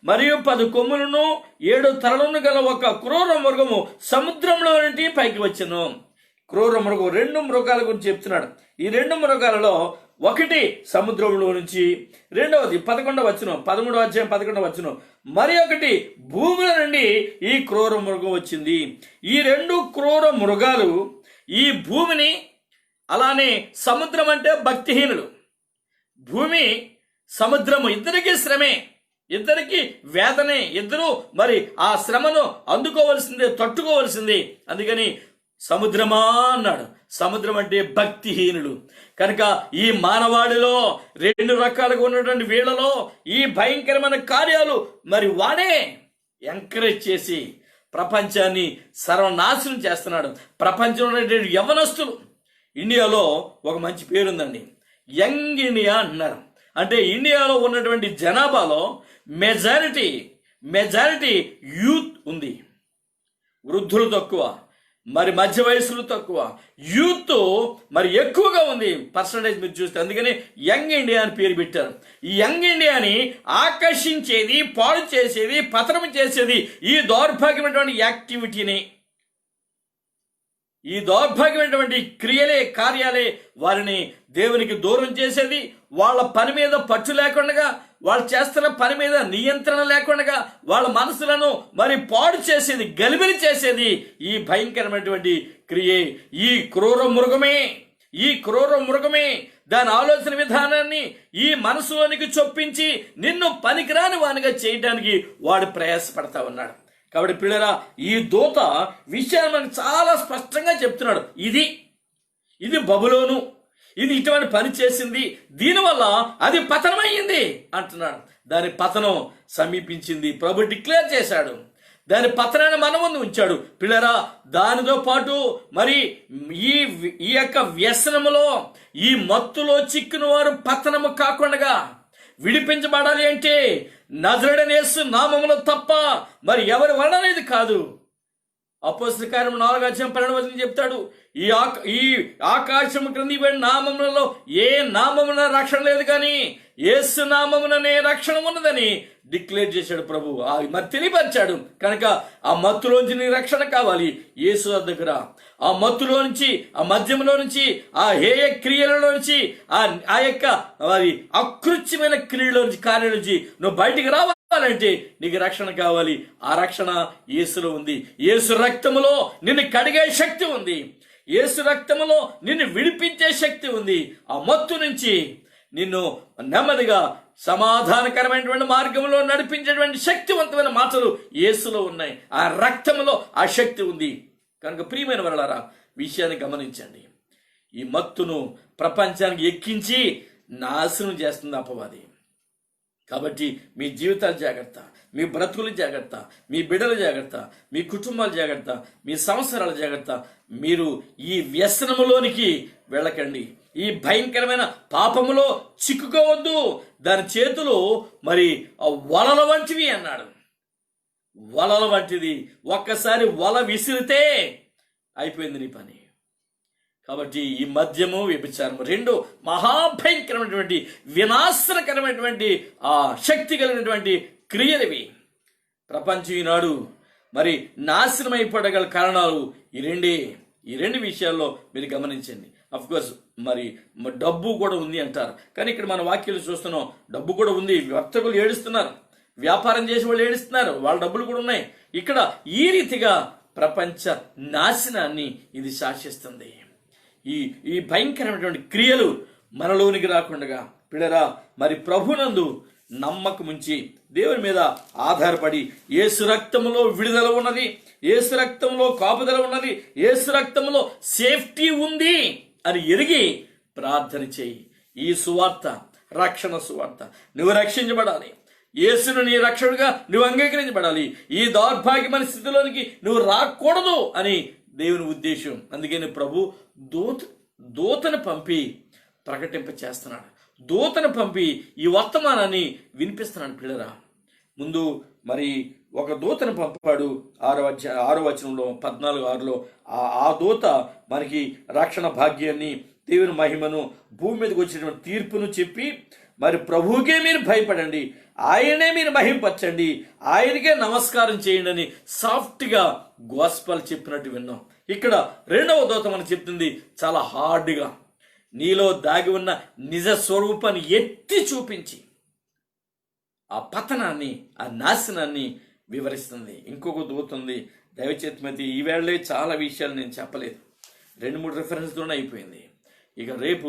మరియు 10 కొమ్ములను 7 తలలను గల ఒక క్రూర మృగము సముద్రంలో నుండి పైకి వచ్చెను. క్రూర మృగం 2 మృగాల గురించి చెప్తున్నాడు. ఈ 2 మృగాలలో ఒకటి సముద్రంలో నుంచి, రెండవది 11వ వచనం, 13వ అధ్యాయం 11వ వచనం, మరి ఒకటి భూమిలో నుండి ఈ క్రూర మృగం వచ్చింది. ఈ 2 క్రూర మృగాలు ఈ భూమిని, అలానే సముద్రం అంటే భక్తిహీనులు, భూమి సముద్రము ఇద్దరికీ శ్రమే, ఇద్దరికి వేదనే, ఇద్దరు మరి ఆ శ్రమను అందుకోవలసిందే, తట్టుకోవలసిందే. అందుకని సముద్రమా అన్నాడు. సముద్రం అంటే భక్తిహీనులు. కనుక ఈ మానవాళిలో 2 రకాలుగా ఉన్నటువంటి వీళ్ళలో ఈ భయంకరమైన కార్యాలు మరి వాడే ఎంకరేజ్ చేసి ప్రపంచాన్ని సర్వనాశనం చేస్తున్నాడు. ప్రపంచంలో ఉన్నటువంటి యవనస్తులు, ఇండియాలో ఒక మంచి పేరుందండి, యంగ్ ఇండియా అంటున్నారు. అంటే ఇండియాలో ఉన్నటువంటి జనాభాలో మెజారిటీ యూత్ ఉంది. వృద్ధులు తక్కువ, మరి మధ్య వయసులు తక్కువ, యూత్ మరి ఎక్కువగా ఉంది పర్సంటేజ్ మీరు చూస్తే. అందుకని యంగ్ ఇండియా అని పేరు పెట్టారు. ఈ యంగ్ ఇండియాని ఆకర్షించేది, పాడు చేసేది, పతనం చేసేది ఈ దౌర్భాగ్యమైనటువంటి యాక్టివిటీని, ఈ దౌర్భాగ్యమైనటువంటి క్రియలే, కార్యాలే వారిని దేవునికి దూరం చేసేది. వాళ్ళ పని మీద పట్టు లేకుండా, వాళ్ళు చేస్తున్న పని మీద నియంత్రణ లేకుండా వాళ్ళ మనసులను మరి పాడు చేసేది, గలిబిలి చేసేది ఈ భయంకరమైనటువంటి క్రియే. ఈ క్రూర మృగమే దాని ఆలోచన విధానాన్ని ఈ మనసులోనికి చొప్పించి నిన్ను పనికిరాని వానిగా చేయడానికి వాడు ప్రయాసపడతా ఉన్నాడు. కాబట్టి పిల్లరా, ఈ దూత విషయాన్ని మనకు చాలా స్పష్టంగా చెప్తున్నాడు. ఇది బబులోను, ఇది ఇటువంటి పని చేసింది, దీనివల్ల అది పతనమయ్యింది అంటున్నాడు. దాని పతనం సమీపించింది. ప్రభు డిక్లేర్ చేశాడు. దాని పతనాన్ని మన ముందు ఉంచాడు. పిల్లరా, దానితో పాటు మరి ఈ ఈ యొక్క వ్యసనములో, ఈ మత్తులో చిక్కిన వారు పతనము కాకుండా విడిపించబడాలి అంటే నజరేయుడైన యేసు నామములో తప్ప మరి ఎవరి వలన కాదు. అపోస్తలుల కార్యం 4:12 చెప్తాడు, ఈ ఆకాశం క్రింది నామములలో ఏ నామమున రక్షణ లేదు కానీ యేసు నామముననే రక్షణ ఉన్నదని డిక్లేర్ చేశాడు ప్రభు. మరి తెలియపరిచాడు. కనుక ఆ మత్తులోంచి నీ రక్షణ కావాలి, యేసు దగ్గర. ఆ మత్తులో నుంచి, ఆ మద్యంలో నుంచి, ఆ హేయ క్రియలలో నుంచి, ఆ యొక్క మరి అకృత్యమైన క్రియల నుంచి, కార్యాల నుంచి నువ్వు బయటికి రావాలంటే నీకు రక్షణ కావాలి. ఆ రక్షణ యేసులో ఉంది. యేసు రక్తములో నిన్ను కడిగే శక్తి ఉంది. యేసు రక్తములో నిన్ను విడిపించే శక్తి ఉంది. ఆ మత్తు నుంచి నిన్ను నెమ్మదిగా సమాధానకరమైనటువంటి మార్గంలో నడిపించేటువంటి శక్తివంతమైన మాటలు యేసులో ఉన్నాయి. ఆ రక్తములో ఆ శక్తి ఉంది. కనుక ప్రియమైన వారలారా, విషయాన్ని గమనించండి. ఈ మత్తును ప్రపంచానికి ఎక్కించి నాశనం చేస్తుంది అపవాది. కాబట్టి మీ జీవితాలు జాగ్రత్త, మీ బ్రతుకులు జాగ్రత్త, మీ బిడ్డల జాగ్రత్త, మీ కుటుంబాల జాగ్రత్త, మీ సంవత్సరాల జాగ్రత్త. మీరు ఈ వ్యసనములోనికి వెళ్ళకండి. ఈ భయంకరమైన పాపములో చిక్కుకోవద్దు. దాని చేతులు మరి వలల వంటివి అన్నాడు. వలల వంటిది. ఒక్కసారి వల విసిరితే అయిపోయింది నీ పని. కాబట్టి ఈ మద్యము, వ్యభిచారము రెండు మహాభయంకరమైనటువంటి వినాశనకరమైనటువంటి ఆ శక్తి కలిగినటువంటి క్రియలవి. ప్రపంచం ఈనాడు మరి నాశనం అయిపోగల కారణాలు ఈ రెండు విషయాల్లో మీరు గమనించండి. అఫ్కోర్స్ మరి డబ్బు కూడా ఉంది అంటారు, కానీ ఇక్కడ మన వాక్యాలు చూస్తున్నాం, డబ్బు కూడా ఉంది. వర్తకులు ఏడుస్తున్నారు, వ్యాపారం చేసే వాళ్ళు ఏడుస్తున్నారు, వాళ్ళ డబ్బులు కూడా ఉన్నాయి. ఇక్కడ ఈ రీతిగా ప్రపంచ నాశనాన్ని ఇది శాసిస్తుంది. ఈ భయంకరమైనటువంటి క్రియలు మనలోనికి రాకుండా పిల్లరా, మరి ప్రభునందు నమ్మకం ఉంచి దేవుని మీద ఆధారపడి యేసు రక్తములో విడుదల ఉన్నది, యేసు రక్తంలో కాపుదల ఉన్నది, యేసు రక్తంలో సేఫ్టీ ఉంది అని ఎరిగి ప్రార్థన చేయి. ఈ సువార్త రక్షణ సువార్త. నువ్వు రక్షించబడాలి, యేసును నీ రక్షకుడిగా నువ్వు అంగీకరించబడాలి. ఈ దౌర్భాగ్యమైన స్థితిలోనికి నువ్వు రాకూడదు అని దేవుని ఉద్దేశం. అందుకని ప్రభు దూతను పంపి ప్రకటింప చేస్తున్నాడు. దూతను పంపి ఈ వర్తమానాన్ని వినిపిస్తున్నాడు. పిల్లరా, ముందు మరి ఒక దూతను పంపాడు. 6వ వచనంలో 14:6లో ఆ దూత మనకి రక్షణ భాగ్యాన్ని, దేవుని మహిమను, భూమి మీదకి వచ్చినటువంటి తీర్పును చెప్పి మరి ప్రభువుకే మీరు భయపడండి, ఆయనే మీరు మహింపరచండి, ఆయనకే నమస్కారం చేయండి అని సాఫ్ట్గా గోస్పల్ చెప్పినట్టు విన్నాం. ఇక్కడ 2వ దూత మనకు చెప్తుంది చాలా హార్డ్గా, నీలో దాగి ఉన్న నిజ స్వరూపాన్ని ఎత్తి చూపించి ఆ పతనాన్ని, ఆ నాశనాన్ని వివరిస్తుంది. ఇంకొక దూత ఉంది. దైవచేతమైతే ఈవేళ చాలా విషయాలు నేను చెప్పలేదు, 2-3 రిఫరెన్స్తోనే అయిపోయింది. ఇక రేపు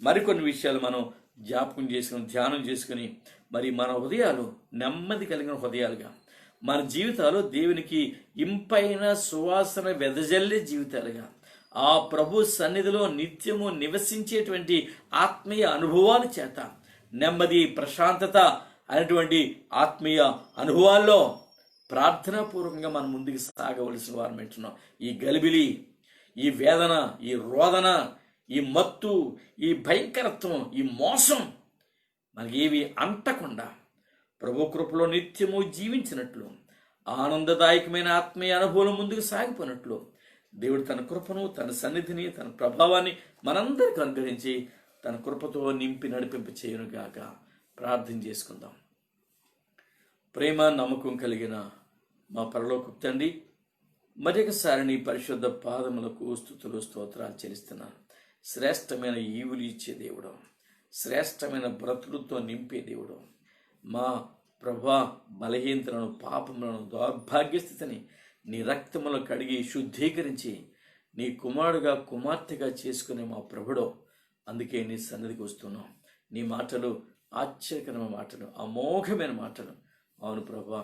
మరికొన్ని విషయాలు మనం జ్ఞాపకం చేసుకుని, ధ్యానం చేసుకుని, మరి మన హృదయాలు నెమ్మది కలిగిన హృదయాలుగా, మన జీవితాలు దేవునికి ఇంపైన సువాసన వెదజల్లే జీవితాలుగా, ఆ ప్రభు సన్నిధిలో నిత్యము నివసించేటువంటి ఆత్మీయ అనుభవాల చేత నెమ్మది, ప్రశాంతత అనేటువంటి ఆత్మీయ అనుభవాల్లో ప్రార్థనాపూర్వకంగా మనం ముందుకు సాగవలసిన వారం వింటున్నాం. ఈ గలిబిలి, ఈ వేదన, ఈ రోదన, ఈ మత్తు, ఈ భయంకరత్వం, ఈ మోసం మనకి ఏవి అంటకుండా ప్రభు కృపలో నిత్యము జీవించినట్లు, ఆనందదాయకమైన ఆత్మీయ అనుభవం ముందుకు సాగిపోయినట్లు దేవుడు తన కృపను, తన సన్నిధిని, తన ప్రభావాన్ని మనందరికీ అనుగ్రహించి తన కృపతో నింపి నడిపింప చేయునుగాక. ప్రార్థన చేసుకుందాం. ప్రేమ నమ్మకం కలిగిన మా పరలోకపు తండ్రి, మరొకసారి నీ పరిశుద్ధ పాదములకు స్తుతులు స్తోత్రాలు చెల్లిస్తున్నాను. శ్రేష్టమైన ఈవులు ఇచ్చే దేవుడు, శ్రేష్టమైన బ్రతుకులతో నింపే దేవుడు, మా ప్రభా బలహీనతలను, పాపములను, దౌర్భాగ్య స్థితిని నీ రక్తములో కడిగి శుద్ధీకరించి నీ కుమారుడుగా, కుమార్తెగా చేసుకునే మా ప్రభుడో, అందుకే నీ సన్నిధికి వస్తున్నాం. నీ మాటలు ఆశ్చర్యకరమైన మాటలు, అమోఘమైన మాటలు. అవును ప్రభా,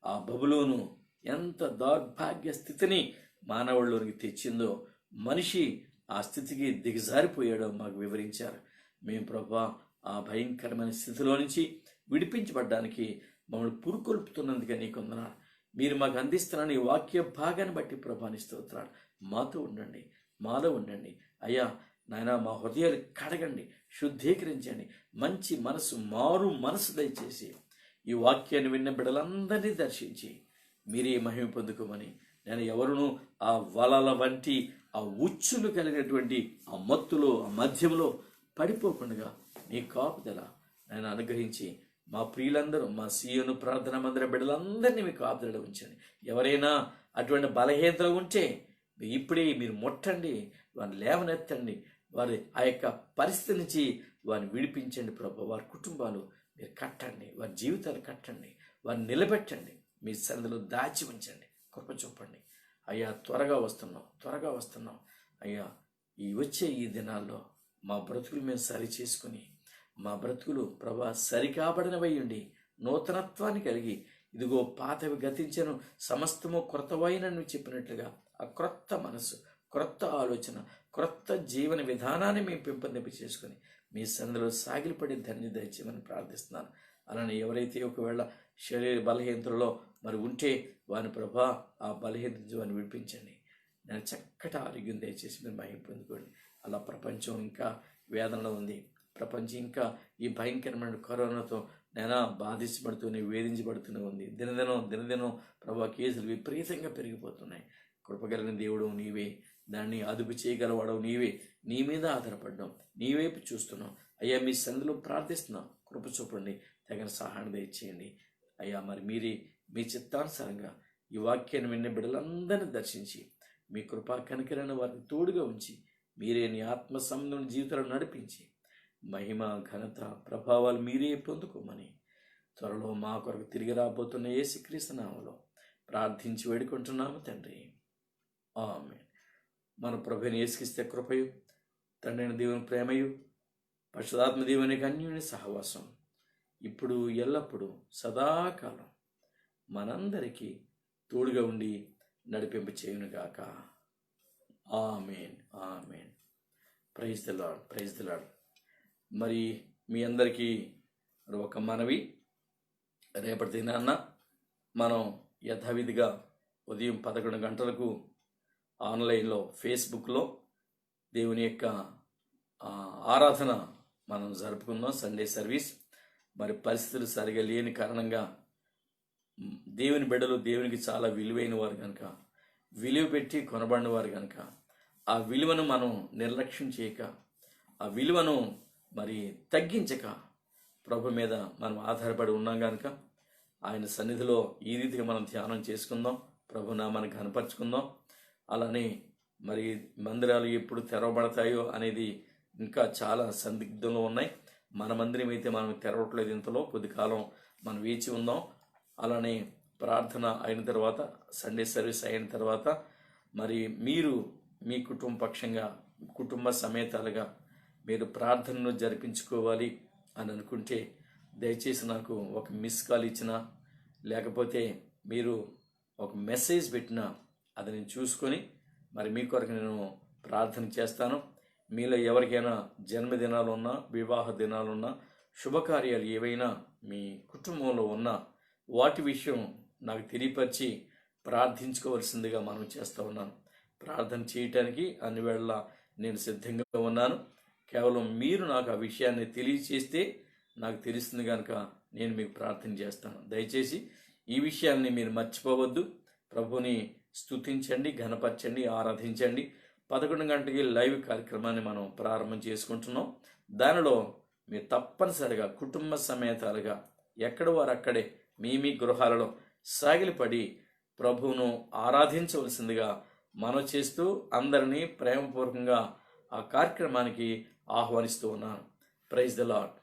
ఆ బబులోను ఎంత దౌర్భాగ్య స్థితిని మానవుల్లోనికి తెచ్చిందో, మనిషి ఆ స్థితికి దిగజారిపోయాడో మాకు వివరించారు. మేము ప్రభా ఆ భయంకరమైన స్థితిలో నుంచి విడిపించబడ్డానికి మమ్మల్ని పురుకొల్పుతున్నందుకే నీకు వందనాలు. మీరు మాకు అందిస్తున్న ఈ వాక్య భాగాన్ని బట్టి ప్రభాని స్తోత్రాలు. మాతో ఉండండి, మాలో ఉండండి అయ్యా. నాయన మా హృదయాలు కడగండి, శుద్ధీకరించండి, మంచి మనసు, మారు మనసు దయచేసి ఈ వాక్యాన్ని విన్న బిడ్డలందరినీ దర్శించి మీరే మహిమ పొందుకోమని, నేను ఎవరును ఆ వలల వంటి ఆ ఉచ్చులు కలిగినటువంటి ఆ మత్తులో, ఆ మధ్యంలో పడిపోకుండా నీ కాపుదల నేను అనుగ్రహించి మా ప్రియులందరూ, మా సీయోను ప్రార్థన మందిర బిడ్డలందరినీ మీ కాపుదల ఉంచండి. ఎవరైనా అటువంటి బలహీనతలు ఉంటే ఇప్పుడే మీరు ముట్టండి, వారిని లేవనెత్తండి, వారి ఆ యొక్క పరిస్థితి నుంచి వారిని విడిపించండి ప్రభు. వారి కుటుంబాలు మీరు కట్టండి, వారి జీవితాలు కట్టండి, వారిని నిలబెట్టండి, మీ సన్నిధిలో దాచి ఉంచండి, కృప చూపండి అయ్యా. త్వరగా వస్తున్నాం అయ్యా. వచ్చే ఈ దినాల్లో మా బ్రతుకులు మేము సరి చేసుకుని, మా బ్రతుకులు ప్రభా సరికాబడినవై ఉండి నూతనత్వాన్ని కలిగి, ఇదిగో పాతవి గతించను సమస్తము క్రొత్తవైనని చెప్పినట్లుగా ఆ క్రొత్త మనసు, క్రొత్త ఆలోచన, క్రొత్త జీవన విధానాన్ని మేము పెంపొందింప చేసుకుని మీ సన్నిధిలో సాగిలపడి ధన్యత దయచేయమని ప్రార్థిస్తున్నాను. అలానే ఎవరైతే ఒకవేళ శరీర బలహీనతలో మరి ఉంటే వాని ప్రభా ఆ బలహీనత నుంచి వారిని విడిపించండి. నేను చక్కటి ఆరోగ్యం దయచేసి మీరు మహిమ పొందుకోండి. అలా ప్రపంచం ఇంకా వేదనలో ఉంది. ప్రపంచం ఇంకా ఈ భయంకరమైన కరోనాతో నేను బాధించబడుతూనే, వేధించబడుతూనే ఉంది. దినదినం ప్రభా కేసులు విపరీతంగా పెరిగిపోతున్నాయి. కృపగలిగిన దేవుడు నీవే, దాన్ని అదుపు చేయగలవాడవు నీవే. నీ మీద ఆధారపడ్డాం, నీ వైపు చూస్తున్నాం అయ్యా. మీ సన్నిధిలో ప్రార్థిస్తున్నాం, కృప చూపండి, తగిన సహాయం దయచేయండి అయ్యా. మరి మీరే మీ చిత్తానుసారంగా ఈ వాక్యాన్ని విన్న బిడ్డలందరినీ దర్శించి మీ కృపా కనికరాన్ని వారిని తోడుగా ఉంచి మీరే నీ ఆత్మ సంబంధం జీవితాలను నడిపించి మహిమ, ఘనత, ప్రభావాలు మీరే పొందుకోమని త్వరలో మా కొరకు తిరిగి రాబోతున్న యేసుక్రీస్తు నామములో ప్రార్థించి వేడుకుంటున్నాము తండ్రి, ఆమేన్. మన ప్రభువైన యేసుక్రీస్తు కృపయు, తండ్రైన దేవుని ప్రేమయు, పరిశుద్ధాత్మ దేవుని అన్యోన్య సహవాసం ఇప్పుడు ఎల్లప్పుడూ సదాకాలం మనందరికీ తోడుగా ఉండి నడిపింప చేయునుగాక. Amen, amen. Praise the lord. మరి మీ అందరికీ ఒక మనవి, రేపటి దినాన్న మనం యథావిధిగా ఉదయం 11 గంటలకు ఆన్లైన్లో ఫేస్బుక్లో దేవుని యొక్క ఆరాధన మనం జరుపుకుందాం, సండే సర్వీస్. మరి పరిస్థితులు సరిగా లేని కారణంగా దేవుని బిడ్డలు దేవునికి చాలా విలువైన వారు కనుక, విలువ పెట్టి కొనబడిన వారు కనుక, ఆ విలువను మనం నిర్లక్ష్యం చేయక, ఆ విలువను మరి తగ్గించక ప్రభు మీద మనం ఆధారపడి ఉన్నాం కనుక ఆయన సన్నిధిలో ఈ రీతిగా మనం ధ్యానం చేసుకుందాం, ప్రభు నామాన్ని కనపరుచుకుందాం. అలానే మరి మందిరాలు ఎప్పుడు తెరవబడతాయో అనేది ఇంకా చాలా సందిగ్ధంలో ఉన్నాయి. మన మందిరం అయితే మనం తెరవట్లేదు, ఇంతలో కొద్ది కాలం మనం వేచి ఉందాం. అలానే ప్రార్థన అయిన తర్వాత, సండే సర్వీస్ అయిన తర్వాత మరి మీరు మీ కుటుంబ పక్షంగా, కుటుంబ సమేతాలుగా మీరు ప్రార్థనను జరిపించుకోవాలి అని అనుకుంటే దయచేసి నాకు ఒక మిస్ కాల్ ఇచ్చినా, లేకపోతే మీరు ఒక మెసేజ్ పెట్టినా అది నేను చూసుకొని మరి మీ కొరకు నేను ప్రార్థన చేస్తాను. మీలో ఎవరికైనా జన్మదినాలు ఉన్నా, వివాహ దినాలున్నా, శుభకార్యాలు ఏవైనా మీ కుటుంబంలో ఉన్నా వాటి విషయం నాకు తెలియపరిచి ప్రార్థించుకోవాల్సిందిగా మనం చేస్తూ ఉన్నాను. ప్రార్థన చేయటానికి అన్ని వేళలా నేను సిద్ధంగా ఉన్నాను. కేవలం మీరు నాకు ఆ విషయాన్ని తెలియచేస్తే నాకు తెలుస్తుంది కనుక నేను మీకు ప్రార్థన చేస్తాను. దయచేసి ఈ విషయాన్ని మీరు మర్చిపోవద్దు. ప్రభుని స్తుతించండి, ఘనపరచండి, ఆరాధించండి. 11 గంటలకి లైవ్ కార్యక్రమాన్ని మనం ప్రారంభం చేసుకుంటున్నాం. దానిలో మీరు తప్పనిసరిగా కుటుంబ సమేతాలుగా ఎక్కడ వారు అక్కడే మీ గృహాలలో సాగిలపడి ప్రభువును ఆరాధించవలసిందిగా మనం చేస్తూ అందరినీ ప్రేమపూర్వకంగా ఆ కార్యక్రమానికి ఆహ్వానిస్తూ ఉన్నాను. Praise the lord.